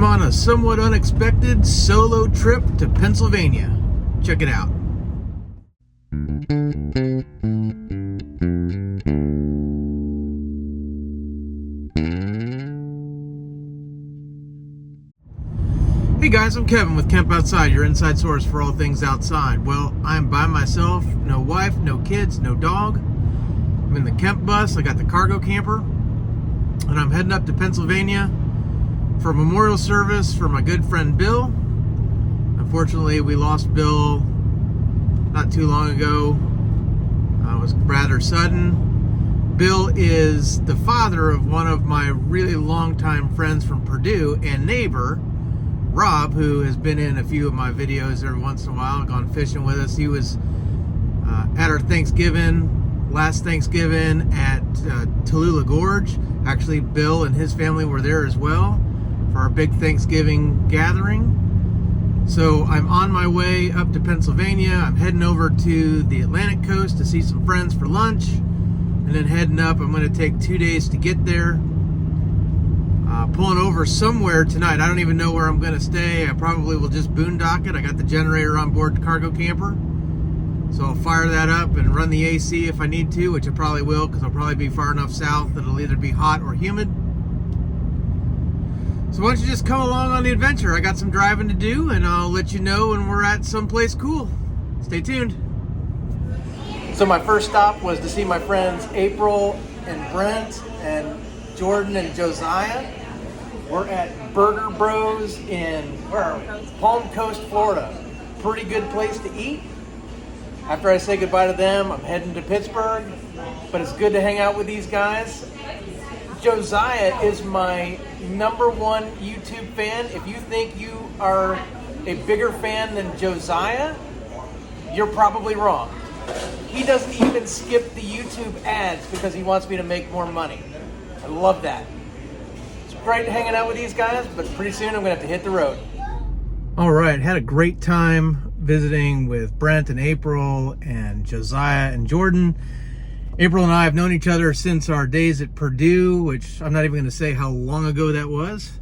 I'm on a somewhat unexpected solo trip to Pennsylvania. Check it out. Hey guys, I'm Kevin with Camp Outside, your inside source for all things outside. Well, I'm by myself, no wife, no kids, no dog. I'm in the Kemp bus, I got the cargo camper, and I'm heading up to Pennsylvania for a memorial service for my good friend Bill. Unfortunately, we lost Bill not too long ago. It was rather sudden. Bill is the father of one of my really longtime friends from Purdue and neighbor, Rob, who has been in a few of my videos every once in a while, gone fishing with us. He was at our last Thanksgiving at Tallulah Gorge. Actually, Bill and his family were there as well for our big Thanksgiving gathering. So I'm on my way up to Pennsylvania. I'm heading over to the Atlantic coast to see some friends for lunch, and then heading up. I'm going to take 2 days to get there. Pulling over somewhere tonight. I don't even know where I'm going to stay. I probably will just boondock it. I got the generator on board the cargo camper, so I'll fire that up and run the AC if I need to, which I probably will, because I'll probably be far enough south that it'll either be hot or humid. So why don't you just come along on the adventure? I got some driving to do, and I'll let you know when we're at someplace cool. Stay tuned. So my first stop was to see my friends April and Brent and Jordan and Josiah. We're at Burger Bros in Palm Coast, Florida. Pretty good place to eat. After I say goodbye to them, I'm heading to Pittsburgh, but it's good to hang out with these guys. Josiah is my #1 YouTube fan. If you think you are a bigger fan than Josiah, you're probably wrong. He doesn't even skip the YouTube ads because he wants me to make more money. I love that. It's great hanging out with these guys, but pretty soon I'm going to have to hit the road. All right, had a great time visiting with Brent and April and Josiah and Jordan. April and I have known each other since our days at Purdue, which I'm not even going to say how long ago that was.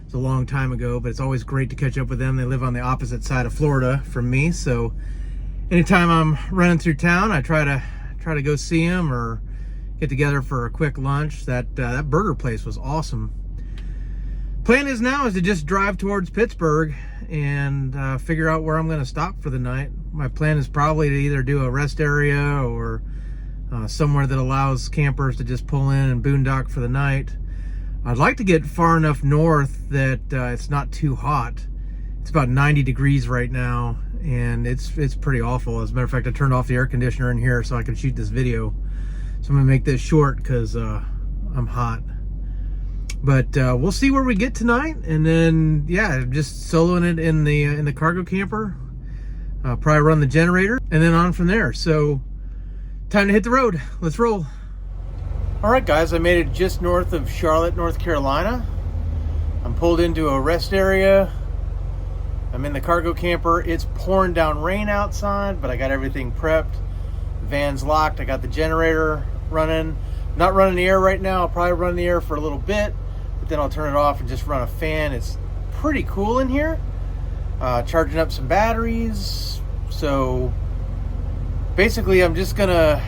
It's a long time ago, but it's always great to catch up with them. They live on the opposite side of Florida from me, so anytime I'm running through town, I try to go see them or get together for a quick lunch. That burger place was awesome. Plan is to just drive towards Pittsburgh and figure out where I'm going to stop for the night. My plan is probably to either do a rest area or somewhere that allows campers to just pull in and boondock for the night. I'd like to get far enough north that it's not too hot. It's about 90 degrees right now, and it's pretty awful. As a matter of fact, I turned off the air conditioner in here so I can shoot this video. So I'm gonna make this short because I'm hot. But we'll see where we get tonight, and then yeah, just soloing it in the cargo camper. Probably run the generator, and then on from there. So time to hit the road. Let's roll. All right, guys, I made it just north of Charlotte, North Carolina. I'm pulled into a rest area. I'm in the cargo camper. It's pouring down rain outside, but I got everything prepped. Van's locked. I got the generator running. Not running the air right now. I'll probably run the air for a little bit, but then I'll turn it off and just run a fan. It's pretty cool in here. Charging up some batteries. So basically, I'm just gonna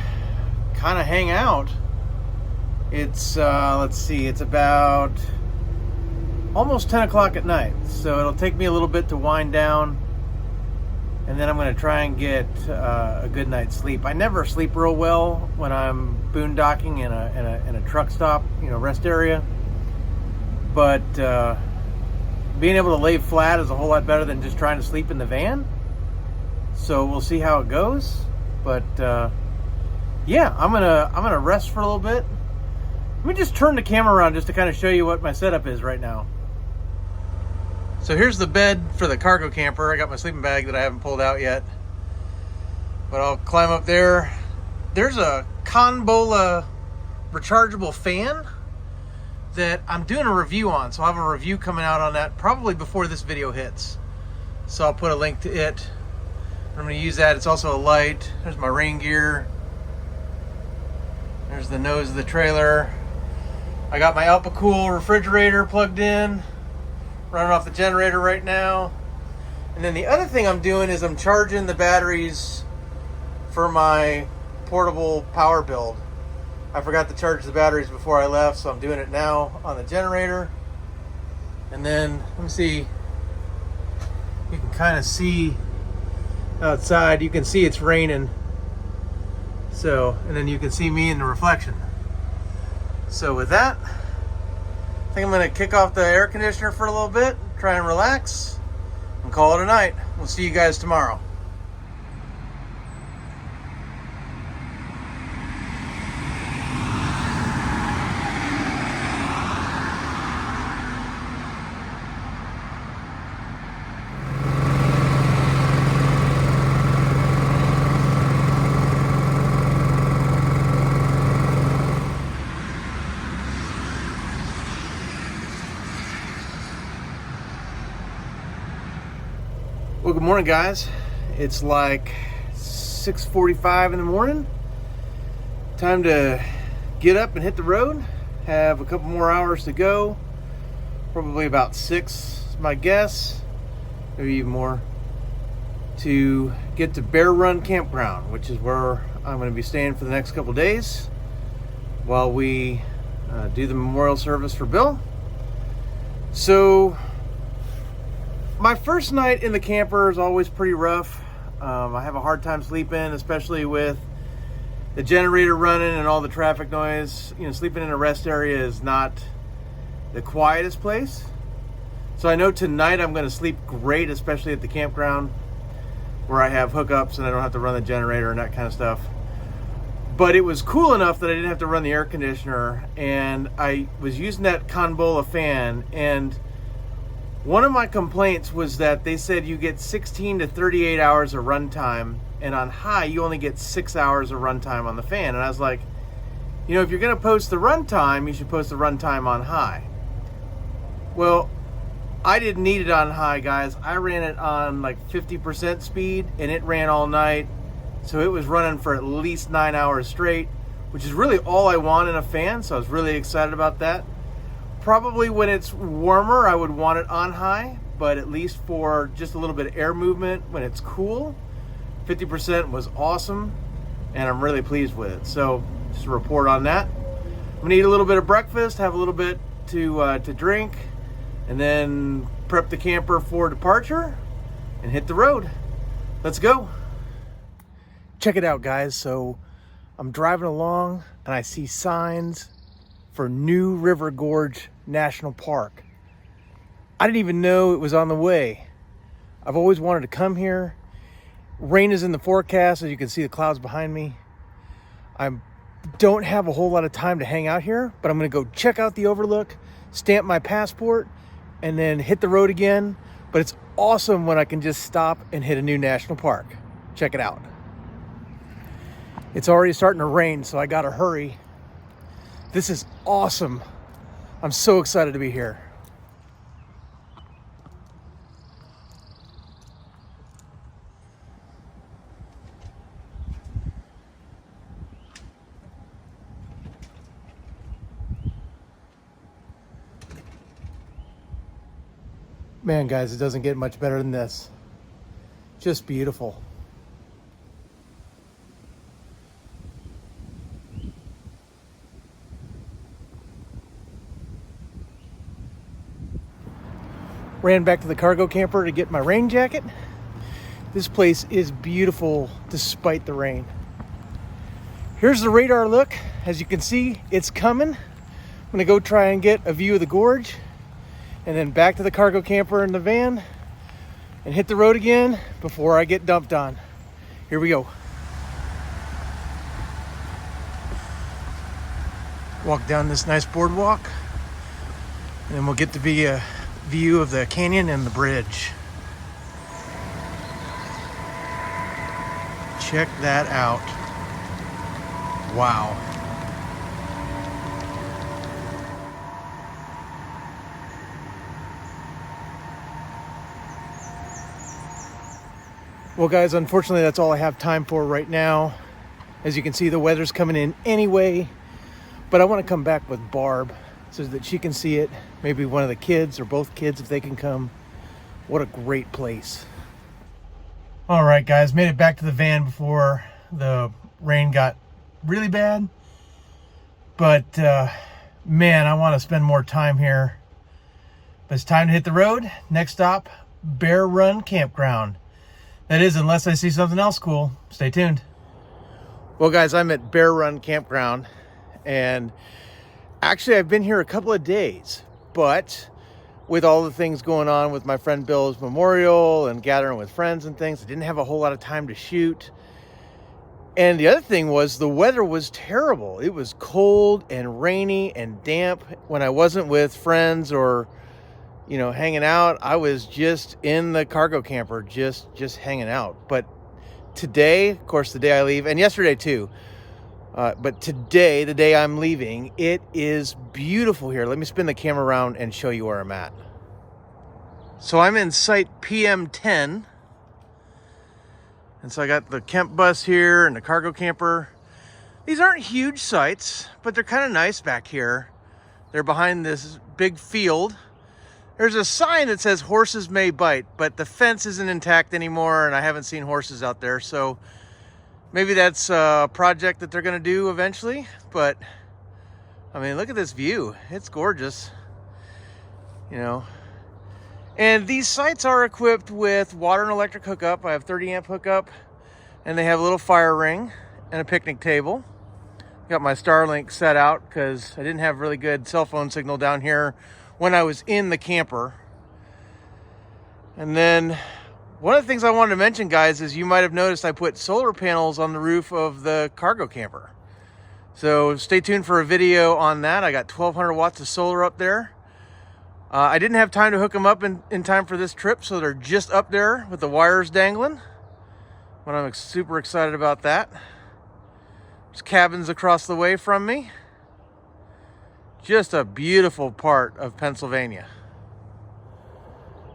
kind of hang out. It's let's see, it's about almost 10 o'clock at night, so it'll take me a little bit to wind down, and then I'm going to try and get a good night's sleep. I never sleep real well when I'm boondocking in a truck stop, rest area, but being able to lay flat is a whole lot better than just trying to sleep in the van. So we'll see how it goes, but yeah, I'm gonna rest for a little bit. Let me just turn the camera around just to kind of show you what my setup is right now. So here's the bed for the cargo camper. I got my sleeping bag that I haven't pulled out yet, but I'll climb up there. There's a Conbola rechargeable fan that I'm doing a review on, so I'll have a review coming out on that probably before this video hits. So I'll put a link to it. I'm going to use that. It's also a light. There's my rain gear. There's the nose of the trailer. I got my Alpacool refrigerator plugged in. running off the generator right now. And then the other thing I'm doing is I'm charging the batteries for my portable power build. I forgot to charge the batteries before I left, so I'm doing it now on the generator. And then, let me see, you can kind of see outside, you can see it's raining. So, and then you can see me in the reflection. So with that, I think I'm gonna kick off the air conditioner for a little bit, try and relax, and call it a night. We'll see you guys tomorrow. Well, good morning, guys. It's like 6:45 in the morning. Time to get up and hit the road. Have a couple more hours to go. Probably about 6 is my guess, maybe even more, to get to Bear Run Campground, which is where I'm going to be staying for the next couple days while we do the memorial service for Bill. So my first night in the camper is always pretty rough. I have a hard time sleeping, especially with the generator running and all the traffic noise. You know, sleeping in a rest area is not the quietest place. So I know tonight I'm going to sleep great, especially at the campground where I have hookups and I don't have to run the generator and that kind of stuff. But it was cool enough that I didn't have to run the air conditioner, and I was using that Conbola fan, and one of my complaints was that they said you get 16 to 38 hours of runtime, and on high you only get 6 hours of runtime on the fan. And I was like, you know, if you're going to post the runtime, you should post the runtime on high. Well, I didn't need it on high, guys. I ran it on like 50% speed, and it ran all night. So it was running for at least 9 hours straight, which is really all I want in a fan. So I was really excited about that. Probably when it's warmer, I would want it on high, but at least for just a little bit of air movement when it's cool, 50% was awesome, and I'm really pleased with it. So just a report on that. I'm gonna eat a little bit of breakfast, have a little bit to drink, and then prep the camper for departure and hit the road. Let's go. Check it out, guys. So I'm driving along and I see signs for New River Gorge National Park. I didn't even know it was on the way. I've always wanted to come here. Rain is in the forecast, as you can see the clouds behind me. I don't have a whole lot of time to hang out here, but I'm gonna go check out the overlook, stamp my passport, and then hit the road again. But it's awesome when I can just stop and hit a new national park. Check it out. It's already starting to rain, so I gotta hurry. This is awesome. I'm so excited to be here. Man, guys, it doesn't get much better than this. Just beautiful. Ran back to the cargo camper to get my rain jacket. This place is beautiful despite the rain. Here's the radar look. As you can see, it's coming. I'm gonna go try and get a view of the gorge, and then back to the cargo camper in the van and hit the road again before I get dumped on. Here we go. Walk down this nice boardwalk, and then we'll get to be a view of the canyon and the bridge. Check that out. Wow. Well, guys, unfortunately that's all I have time for right now. As you can see, the weather's coming in anyway, but I want to come back with Barb so that she can see it. Maybe one of the kids or both kids if they can come. What a great place. All right, guys, made it back to the van before the rain got really bad. But man, I want to spend more time here. But it's time to hit the road. Next stop, Bear Run Campground. That is, unless I see something else cool. Stay tuned. Well, guys, I'm at Bear Run Campground, and actually I've been here a couple of days, but with all the things going on with my friend Bill's memorial and gathering with friends and things, I didn't have a whole lot of time to shoot. And the other thing was the weather was terrible. It was cold and rainy and damp. When I wasn't with friends or, you know, hanging out, I was just in the cargo camper, just hanging out. But today, of course, the day I leave, and yesterday too, but today, the day I'm leaving, it is beautiful here. Let me spin the camera around and show you where I'm at. So I'm in site PM10. And so I got the Kemp bus here and the cargo camper. These aren't huge sites, but they're kind of nice back here. They're behind this big field. There's a sign that says horses may bite, but the fence isn't intact anymore and I haven't seen horses out there. So maybe that's a project that they're gonna do eventually. But I mean, look at this view. It's gorgeous, you know. And these sites are equipped with water and electric hookup. I have 30 amp hookup, and they have a little fire ring and a picnic table. Got my Starlink set out because I didn't have really good cell phone signal down here when I was in the camper. And then one of the things I wanted to mention, guys, is you might have noticed I put solar panels on the roof of the cargo camper. So stay tuned for a video on that. I got 1,200 watts of solar up there. I didn't have time to hook them up in time for this trip, so they're just up there with the wires dangling. But I'm super excited about that. There's cabins across the way from me. Just a beautiful part of Pennsylvania.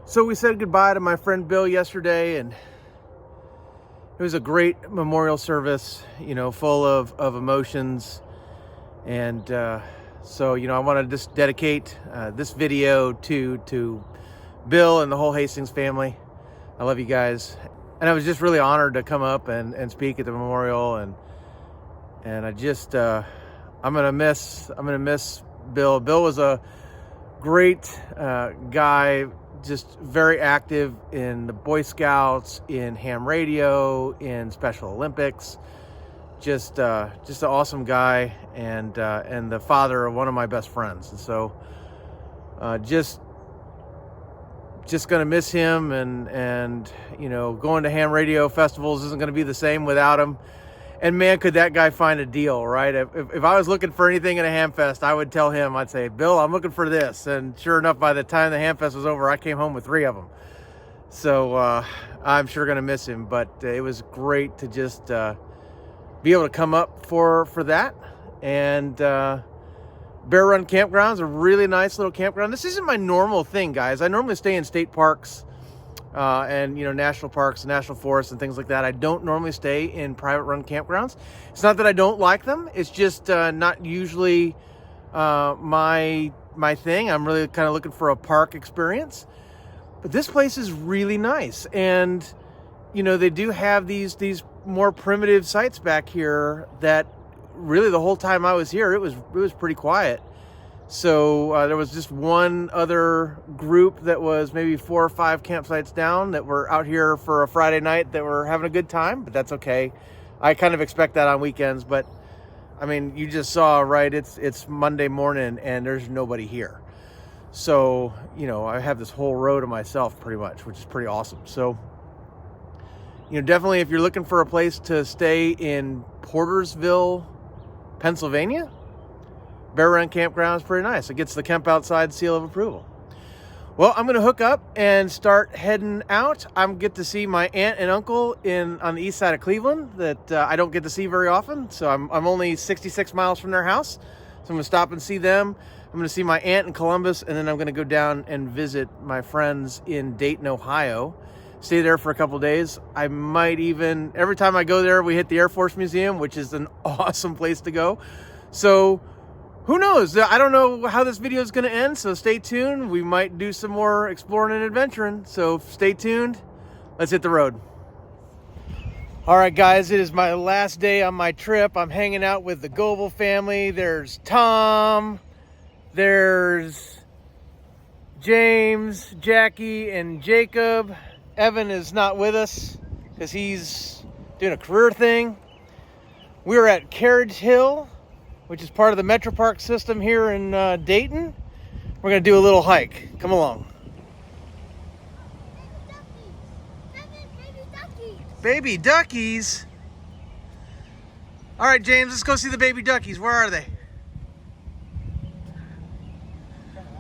So we said goodbye to my friend Bill yesterday, and it was a great memorial service, you know, full of emotions. And so, you know, I want to just dedicate this video to Bill and the whole Hastings family. I love you guys. And I was just really honored to come up and speak at the memorial. And I just, I'm gonna miss Bill. Bill was a great guy, just very active in the Boy Scouts, in ham radio, in Special Olympics. Just an awesome guy, and the father of one of my best friends. And so just gonna miss him, and you know, going to ham radio festivals isn't gonna be the same without him. And man, could that guy find a deal, right? If I was looking for anything in a ham fest, I would tell him, I'd say, Bill, I'm looking for this. And sure enough, by the time the ham fest was over, I came home with 3 of them. So I'm sure gonna miss him, but it was great to just be able to come up for that. And Bear Run Campground is a really nice little campground. This isn't my normal thing, guys. I normally stay in state parks and, you know, national parks, national forests and things like that. I don't normally stay in private run campgrounds. It's not that I don't like them. It's just not usually my thing. I'm really kind of looking for a park experience. But this place is really nice. And, you know, they do have these more primitive sites back here that really the whole time I was here, it was pretty quiet. So there was just one other group that was maybe 4 or 5 campsites down that were out here for a Friday night that were having a good time, but that's okay. I kind of expect that on weekends, but I mean, you just saw, right? It's Monday morning and there's nobody here. So, you know, I have this whole row to myself pretty much, which is pretty awesome. So, you know, definitely if you're looking for a place to stay in Portersville, Pennsylvania, Bear Run Campground is pretty nice. It gets the Kemp Outside seal of approval. Well, I'm going to hook up and start heading out. I'm get to see my aunt and uncle on the east side of Cleveland that I don't get to see very often. So I'm only 66 miles from their house. So I'm going to stop and see them. I'm going to see my aunt in Columbus, and then I'm going to go down and visit my friends in Dayton, Ohio. Stay there for a couple days. I might even, every time I go there, we hit the Air Force Museum, which is an awesome place to go. So who knows? I don't know how this video is going to end, so stay tuned. We might do some more exploring and adventuring, so stay tuned. Let's hit the road. All right, guys, it is my last day on my trip. I'm hanging out with the Goebel family. There's Tom, there's James, Jackie, and Jacob. Evan is not with us because he's doing a career thing. We're at Carriage Hill, which is part of the Metro Park system here in Dayton. We're gonna do a little hike. Come along. Baby duckies? All right, James, let's go see the baby duckies. Where are they?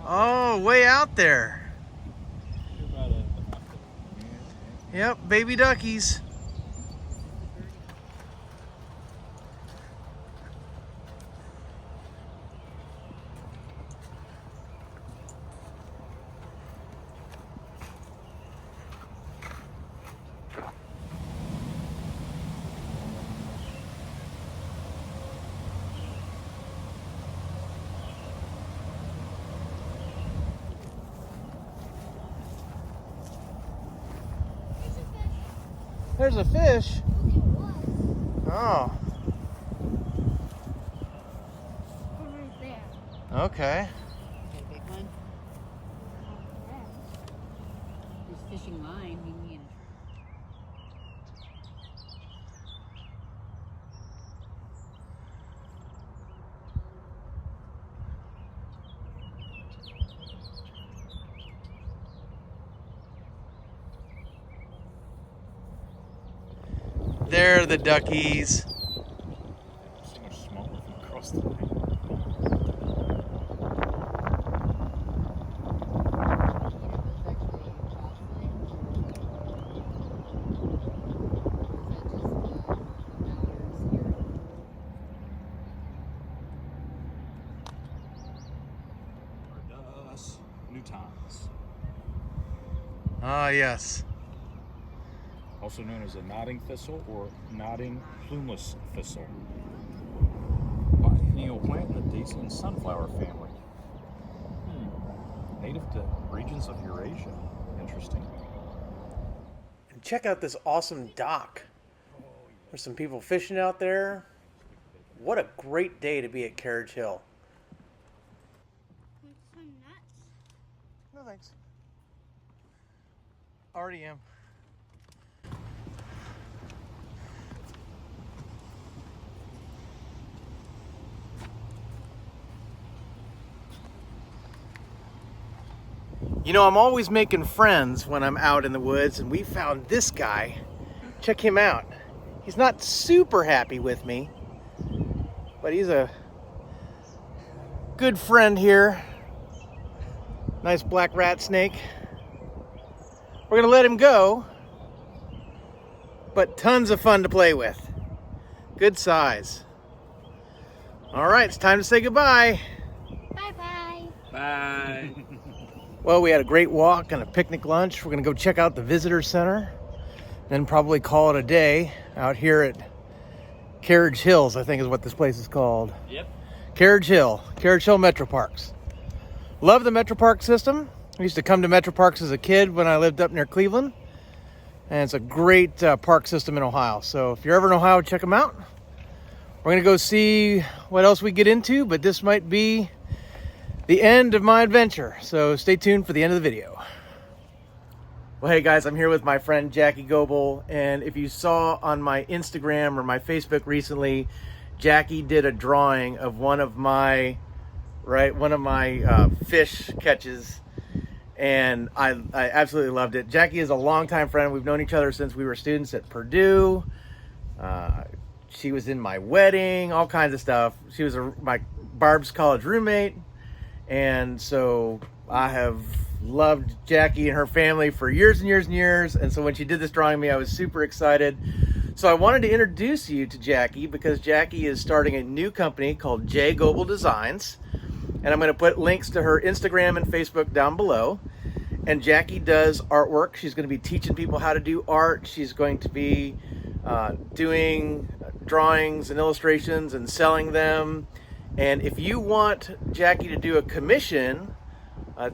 Oh, way out there. Yep, baby duckies. There's a fish. Oh. Right there. Okay. Okay, big one. There's fishing line. We need. There the duckies. So much smaller from across the line. New times. Ah, yes. Also known as a nodding thistle or nodding plumeless thistle. Biennial plant in the daisy and sunflower family. Native to regions of Eurasia. Interesting. And check out this awesome dock. There's some people fishing out there. What a great day to be at Carriage Hill. Some nuts. No thanks. Already am. You know, I'm always making friends when I'm out in the woods, and we found this guy. Check him out. He's not super happy with me, but he's a good friend here. Nice black rat snake. We're gonna let him go, but tons of fun to play with. Good size. All right, it's time to say goodbye. Bye-bye. Bye. Well, we had a great walk and a picnic lunch. We're gonna go check out the visitor center, then probably call it a day out here at Carriage Hills, I think is what this place is called. Yep. Carriage Hill Metro Parks. Love the Metro Park system. I used to come to Metro Parks as a kid when I lived up near Cleveland. And it's a great park system in Ohio. So if you're ever in Ohio, check them out. We're gonna go see what else we get into, but this might be the end of my adventure. So stay tuned for the end of the video. Well, hey guys, I'm here with my friend Jackie Goebel. And if you saw on my Instagram or my Facebook recently, Jackie did a drawing of one of my fish catches. And I absolutely loved it. Jackie is a longtime friend. We've known each other since we were students at Purdue. She was in my wedding, all kinds of stuff. She was my Barb's college roommate. And so I have loved Jackie and her family for years and years and years. And so when she did this drawing of me, I was super excited. So I wanted to introduce you to Jackie because Jackie is starting a new company called J. Goebel Designs. And I'm going to put links to her Instagram and Facebook down below. And Jackie does artwork. She's going to be teaching people how to do art. She's going to be doing drawings and illustrations and selling them. And if you want Jackie to do a commission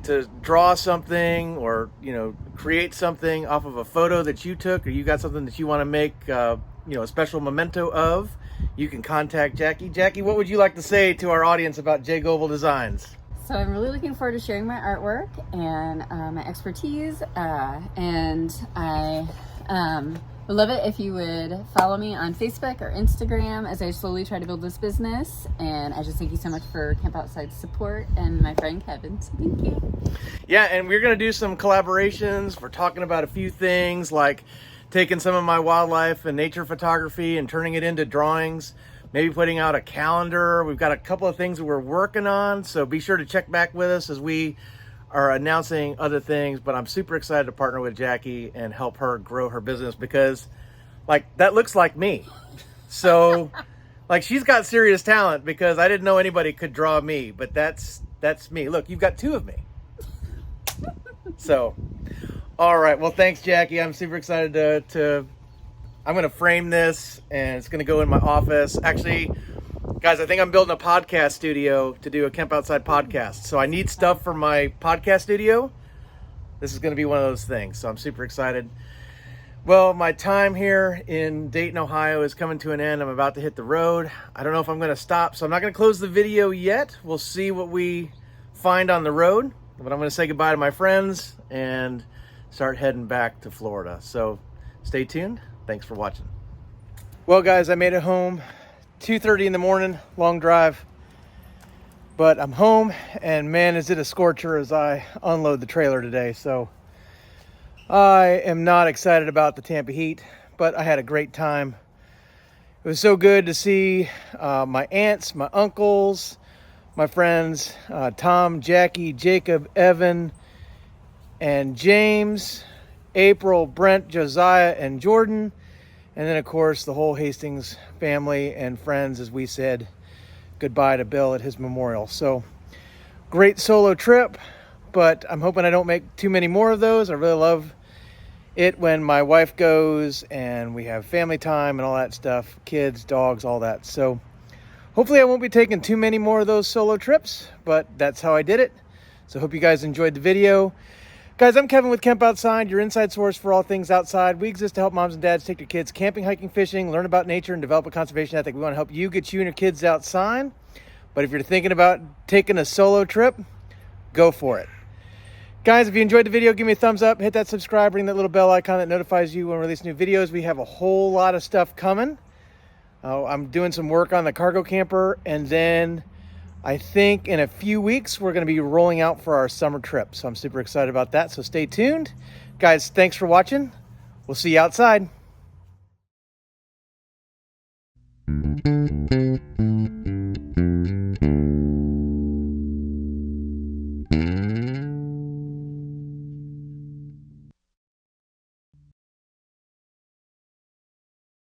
to draw something or, you know, create something off of a photo that you took, or you got something that you want to make, you know, a special memento of, you can contact Jackie. Jackie, what would you like to say to our audience about J. Goebel Designs? So I'm really looking forward to sharing my artwork and my expertise, and I would love it if you would follow me on Facebook or Instagram as I slowly try to build this business. And I just thank you so much for Camp Outside's support and my friend Kevin. So thank you. Yeah, and we're going to do some collaborations. We're talking about a few things like taking some of my wildlife and nature photography and turning it into drawings, maybe putting out a calendar. We've got a couple of things that we're working on, so be sure to check back with us as we are announcing other things. But I'm super excited to partner with Jackie and help her grow her business, because like that looks like me. So like she's got serious talent, because I didn't know anybody could draw me, but that's me. Look, you've got two of me. So all right, well, thanks, Jackie. I'm super excited to I'm going to frame this, and it's going to go in my office. Actually, guys, I think I'm building a podcast studio to do a Camp Outside podcast. So I need stuff for my podcast studio. This is going to be one of those things. So I'm super excited. Well, my time here in Dayton, Ohio is coming to an end. I'm about to hit the road. I don't know if I'm going to stop, so I'm not going to close the video yet. We'll see what we find on the road. But I'm going to say goodbye to my friends and start heading back to Florida. So stay tuned. Thanks for watching. Well, guys, I made it home. 2:30 in the morning, long drive. But I'm home, and man, is it a scorcher as I unload the trailer today. So I am not excited about the Tampa heat, but I had a great time. It was so good to see my aunts, my uncles, my friends, Tom, Jackie, Jacob, Evan, and James, April, Brent, Josiah, and Jordan. And then, of course, the whole Hastings family and friends as we said goodbye to Bill at his memorial. So, great solo trip, but I'm hoping I don't make too many more of those. I really love it when my wife goes and we have family time and all that stuff, kids, dogs, all that. So, hopefully I won't be taking too many more of those solo trips, but that's how I did it. So, hope you guys enjoyed the video. Guys, I'm Kevin with Camp Outside, your inside source for all things outside. We exist to help moms and dads take their kids camping, hiking, fishing, learn about nature, and develop a conservation ethic. We want to help you get you and your kids outside. But if you're thinking about taking a solo trip, go for it. Guys, if you enjoyed the video, give me a thumbs up, hit that subscribe, ring that little bell icon that notifies you when we release new videos. We have a whole lot of stuff coming. I'm doing some work on the cargo camper, and then I think in a few weeks, we're going to be rolling out for our summer trip. So I'm super excited about that. So stay tuned. Guys, thanks for watching. We'll see you outside.